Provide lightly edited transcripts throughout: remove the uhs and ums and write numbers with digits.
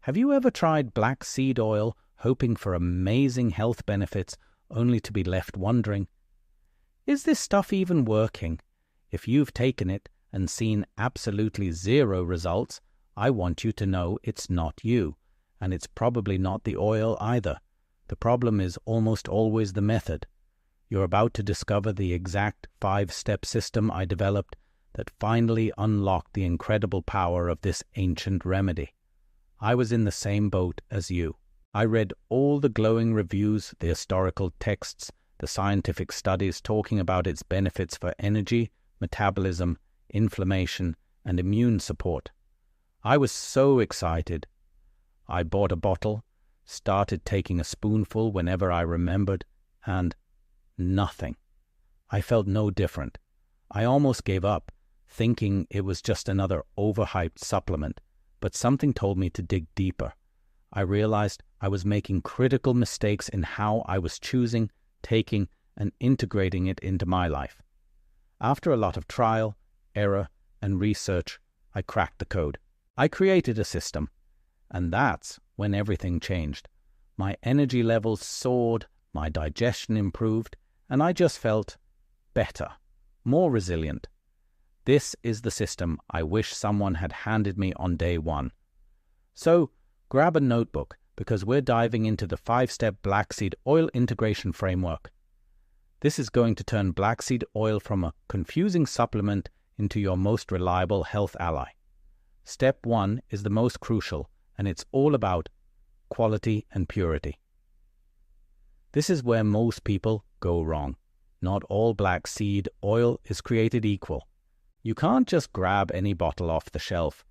Have you ever tried black seed oil hoping for amazing health benefits only to be left wondering, is this stuff even working? If you've taken it and seen absolutely zero results, I want you to know it's not you, and it's probably not the oil either. The problem is almost always the method. You're about to discover the exact 5-step system I developed that finally unlocked the incredible power of this ancient remedy. I was in the same boat as you. I read all the glowing reviews, the historical texts, the scientific studies talking about its benefits for energy, metabolism, inflammation, and immune support. I was so excited. I bought a bottle, started taking a spoonful whenever I remembered, and nothing. I felt no different. I almost gave up, thinking it was just another overhyped supplement, but something told me to dig deeper. I realized I was making critical mistakes in how I was choosing, taking, and integrating it into my life. After a lot of trial, error, and research, I cracked the code. I created a system, and that's when everything changed. My energy levels soared, my digestion improved, and I just felt better, more resilient. This is the system I wish someone had handed me on day one. So, grab a notebook, because we're diving into the 5-step black seed oil integration framework. This is going to turn black seed oil from a confusing supplement into your most reliable health ally. Step 1 is the most crucial, and it's all about quality and purity. This is where most people go wrong. Not all black seed oil is created equal. You can't just grab any bottle off the shelf.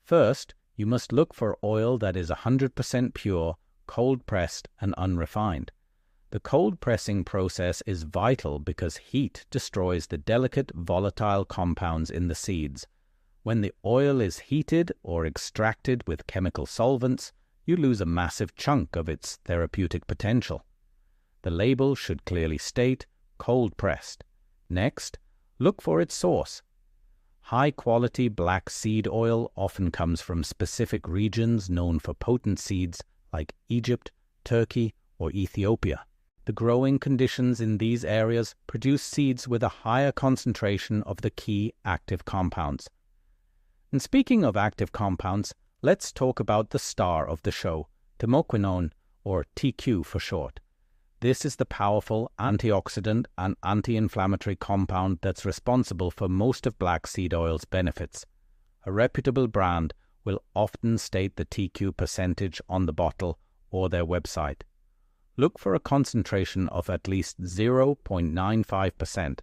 First, you must look for oil that is 100% pure, cold-pressed, and unrefined. The cold pressing process is vital because heat destroys the delicate, volatile compounds in the seeds. When the oil is heated or extracted with chemical solvents, you lose a massive chunk of its therapeutic potential. The label should clearly state cold-pressed. Next, look for its source. High-quality black seed oil often comes from specific regions known for potent seeds like Egypt, Turkey, or Ethiopia. The growing conditions in these areas produce seeds with a higher concentration of the key active compounds. And speaking of active compounds, let's talk about the star of the show, thymoquinone, or TQ for short. This is the powerful antioxidant and anti-inflammatory compound that's responsible for most of black seed oil's benefits. A reputable brand will often state the TQ percentage on the bottle or their website. Look for a concentration of at least 0.95%,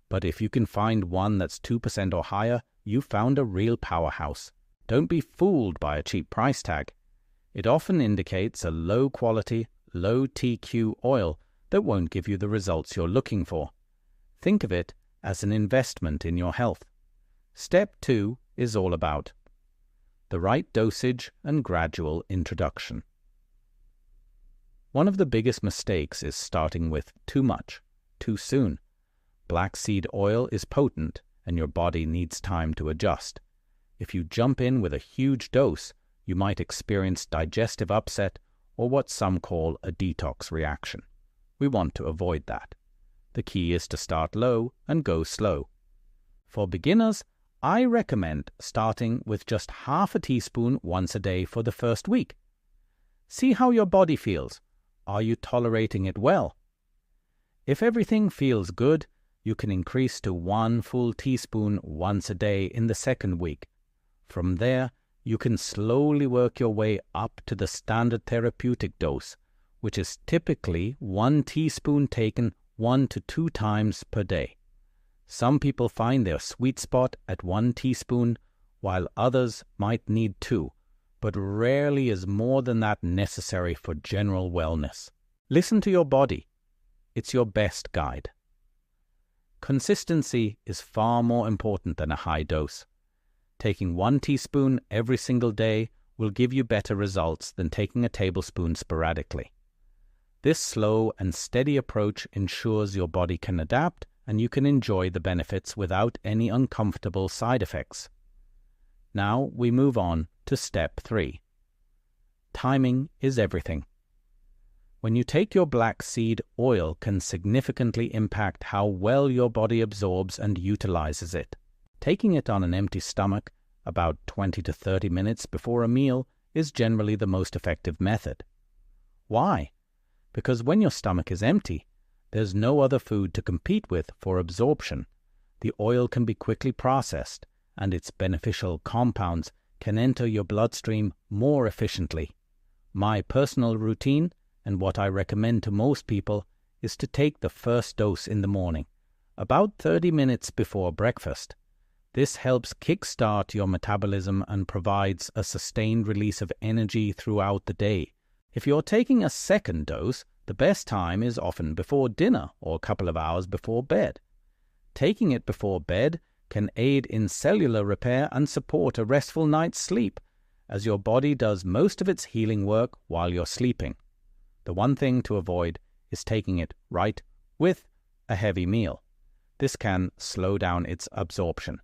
but if you can find one that's 2% or higher, you've found a real powerhouse. Don't be fooled by a cheap price tag. It often indicates a low-quality, low TQ oil that won't give you the results you're looking for. Think of it as an investment in your health. Step 2 is all about the right dosage and gradual introduction. One of the biggest mistakes is starting with too much, too soon. Black seed oil is potent, and your body needs time to adjust. If you jump in with a huge dose, you might experience digestive upset or what some call a detox reaction. We want to avoid that. The key is to start low and go slow. For beginners, I recommend starting with just half a teaspoon once a day for the first week. See how your body feels. Are you tolerating it well? If everything feels good, you can increase to 1 full teaspoon once a day in the second week. From there, you can slowly work your way up to the standard therapeutic dose, which is typically 1 teaspoon taken 1 to 2 times per day. Some people find their sweet spot at 1 teaspoon, while others might need 2, but rarely is more than that necessary for general wellness. Listen to your body. It's your best guide. Consistency is far more important than a high dose. Taking 1 teaspoon every single day will give you better results than taking a tablespoon sporadically. This slow and steady approach ensures your body can adapt and you can enjoy the benefits without any uncomfortable side effects. Now we move on to step 3. timing is everything. When you take your black seed oil can significantly impact how well your body absorbs and utilizes it. Taking it on an empty stomach, about 20 to 30 minutes before a meal, is generally the most effective method. Why? Because when your stomach is empty, there's no other food to compete with for absorption. The oil can be quickly processed, and its beneficial compounds can enter your bloodstream more efficiently. My personal routine, and what I recommend to most people, is to take the first dose in the morning, about 30 minutes before breakfast. This helps kickstart your metabolism and provides a sustained release of energy throughout the day. If you're taking a second dose, the best time is often before dinner or a couple of hours before bed. Taking it before bed can aid in cellular repair and support a restful night's sleep, as your body does most of its healing work while you're sleeping. The one thing to avoid is taking it right with a heavy meal. This can slow down its absorption.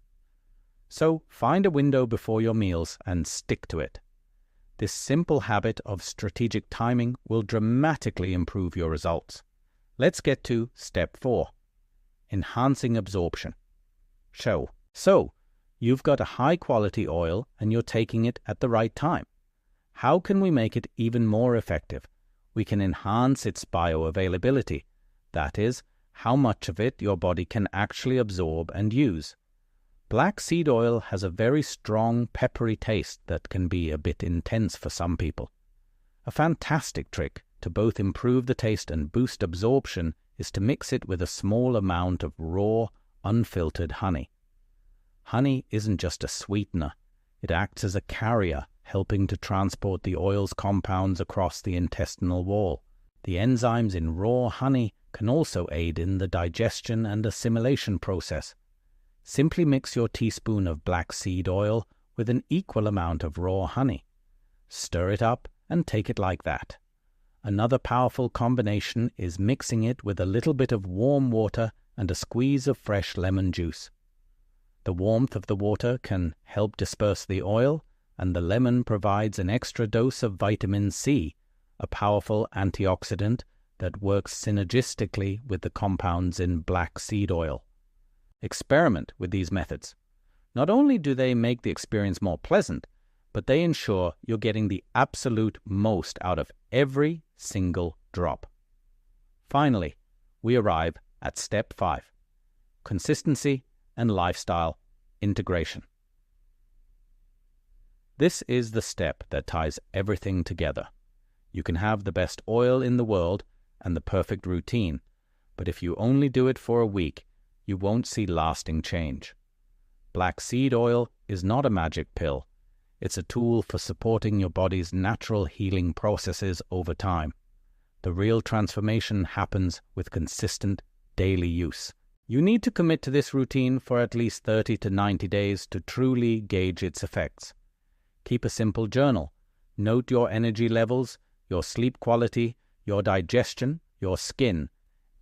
So find a window before your meals and stick to it. This simple habit of strategic timing will dramatically improve your results. Let's get to step 4, enhancing absorption. So, you've got a high-quality oil and you're taking it at the right time. How can we make it even more effective? We can enhance its bioavailability. That is, how much of it your body can actually absorb and use. Black seed oil has a very strong, peppery taste that can be a bit intense for some people. A fantastic trick to both improve the taste and boost absorption is to mix it with a small amount of raw, unfiltered honey. Honey isn't just a sweetener. It acts as a carrier, helping to transport the oil's compounds across the intestinal wall. The enzymes in raw honey can also aid in the digestion and assimilation process. Simply mix your teaspoon of black seed oil with an equal amount of raw honey. Stir it up and take it like that. Another powerful combination is mixing it with a little bit of warm water and a squeeze of fresh lemon juice. The warmth of the water can help disperse the oil, and the lemon provides an extra dose of vitamin C, a powerful antioxidant that works synergistically with the compounds in black seed oil. Experiment with these methods. Not only do they make the experience more pleasant, but they ensure you're getting the absolute most out of every single drop. Finally, we arrive at step 5, consistency and lifestyle integration. This is the step that ties everything together. You can have the best oil in the world and the perfect routine, but if you only do it for a week, you won't see lasting change. Black seed oil is not a magic pill. It's a tool for supporting your body's natural healing processes over time. The real transformation happens with consistent daily use. You need to commit to this routine for at least 30 to 90 days to truly gauge its effects. Keep a simple journal. Note your energy levels, your sleep quality, your digestion, your skin,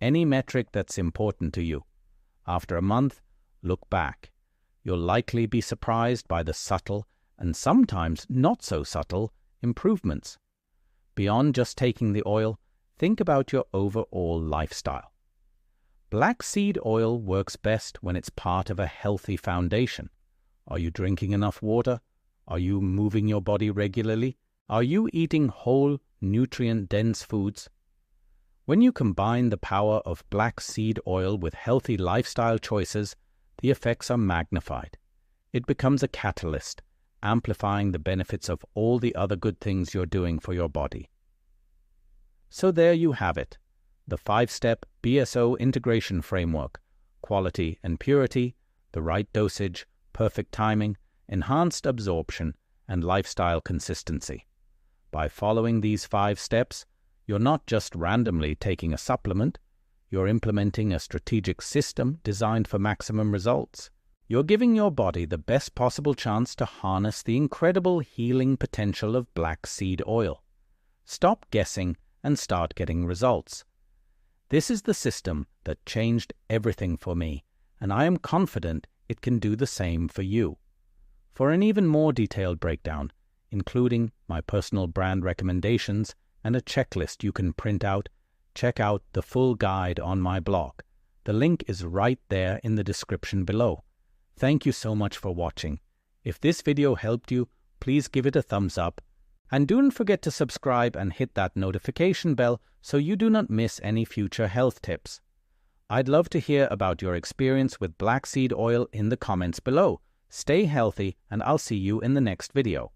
any metric that's important to you. After a month, look back. You'll likely be surprised by the subtle and sometimes not so subtle improvements. Beyond just taking the oil, think about your overall lifestyle. Black seed oil works best when it's part of a healthy foundation. Are you drinking enough water? Are you moving your body regularly? Are you eating whole, nutrient-dense foods? When you combine the power of black seed oil with healthy lifestyle choices, the effects are magnified. It becomes a catalyst, amplifying the benefits of all the other good things you're doing for your body. So there you have it, the 5-step BSO Integration Framework: quality and purity, the right dosage, perfect timing, enhanced absorption, and lifestyle consistency. By following these 5 steps, you're not just randomly taking a supplement, you're implementing a strategic system designed for maximum results. You're giving your body the best possible chance to harness the incredible healing potential of black seed oil. Stop guessing and start getting results. This is the system that changed everything for me, and I am confident it can do the same for you. For an even more detailed breakdown, including my personal brand recommendations and a checklist you can print out, check out the full guide on my blog. The link is right there in the description below. Thank you so much for watching. If this video helped you, please give it a thumbs up. And don't forget to subscribe and hit that notification bell so you do not miss any future health tips. I'd love to hear about your experience with black seed oil in the comments below. Stay healthy, and I'll see you in the next video.